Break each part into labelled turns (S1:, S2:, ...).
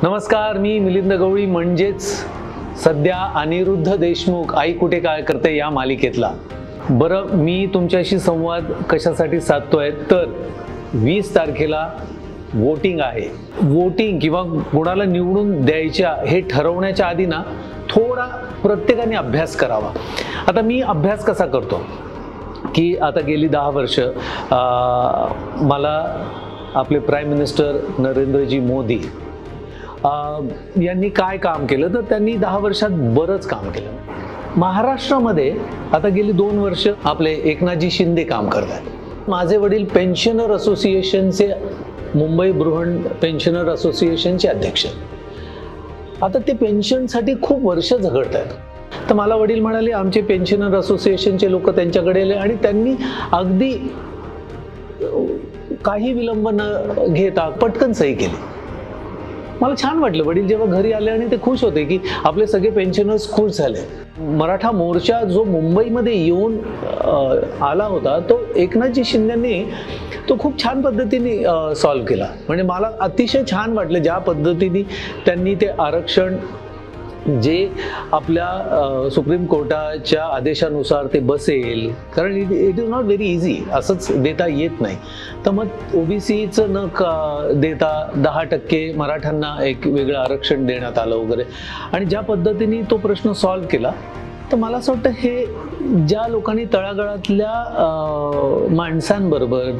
S1: नमस्कार, मी मिलिंद गवळी, म्हणजेच सध्या अनिरुद्ध देशमुख आई कुठे काय करते या मालिकेतला। बरं, मी तुमच्याशी संवाद कशासाठी साधतोय तर 20 तारखेला वोटिंग आहे। वोटिंग किंवा कोणाला निवडून द्यायच्या हे ठरवण्याच्या आधी ना थोडा प्रत्येकाने अभ्यास करावा। आता मी अभ्यास कसा करतो की आता गेली 10 वर्ष मला आपले प्राईम मिनिस्टर नरेंद्रजी मोदी यांनी काय काम केलं तर त्यांनी 10 वर्षात बरंच काम केलं। महाराष्ट्रामध्ये आता गेली 2 वर्ष आपले एकनाथजी शिंदे काम करतात। माझे वडील पेन्शनर असोसिएशनचे, मुंबई बृहण पेन्शनर असोसिएशनचे अध्यक्ष। आता ते पेन्शनसाठी खूप वर्ष झगडत आहेत। तर मला वडील म्हणाले आमचे पेन्शनर असोसिएशनचे लोक त्यांच्याकडे आले आणि त्यांनी अगदी काही विलंब न घेता पटकन सही केली। मला छान वाटलं। वडील जेव्हा घरी आले आणि ते खुश होते की आपले सगळे पेन्शनर्स खुश झाले। मराठा मोर्चा जो मुंबईमध्ये येऊन आला होता तो एकनाथजी शिंदेंनी तो खूप छान पद्धतीने सॉल्व्ह केला। म्हणजे मला अतिशय छान वाटलं ज्या पद्धतीने त्यांनी ते आरक्षण जे आपल्या सुप्रीम कोर्टाच्या आदेशानुसार ते बसेल, कारण it is not very easy, असंच देता येत नाही। तर मग ओबीसीचं न देता 10% मराठ्यांना एक वेगळं आरक्षण देण्यात आलं वगैरे, आणि ज्या पद्धतीने तो प्रश्न सॉल्व्ह केला तर मला असं वाटतं हे ज्या लोकांनी तळागाळातल्या माणसांबरोबर,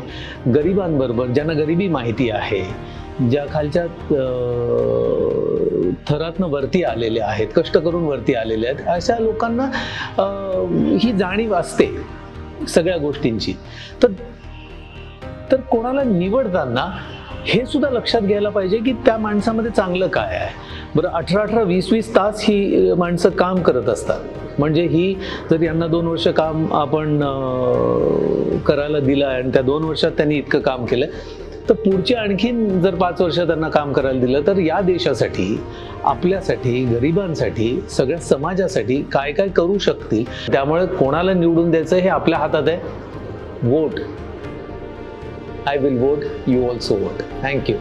S1: गरिबांबरोबर, ज्यांना गरिबी माहिती आहे, ज्या खालच्या थरातनं वरती आलेले आहेत, कष्ट करून वरती आलेले आहेत, अशा लोकांना ही जाणीव असते सगळ्या गोष्टींची। तर कोणाला निवडताना हे सुद्धा लक्षात घ्यायला पाहिजे की त्या माणसामध्ये चांगलं काय आहे। बरं, 18-18, 20-20 तास ही माणसं काम करत असतात। म्हणजे ही जर यांना 2 वर्ष काम आपण करायला दिलं आणि त्या 2 वर्षात त्यांनी इतकं काम केलं तर पुढचे आणखीन जर 5 वर्ष त्यांना काम करायला दिलं तर या देशासाठी, आपल्यासाठी, गरिबांसाठी, सगळ्या समाजासाठी काय काय करू शकतील। त्यामुळे कोणाला निवडून द्यायचं हे आपल्या हातात आहे। Vote, I will vote, you also vote. Thank you.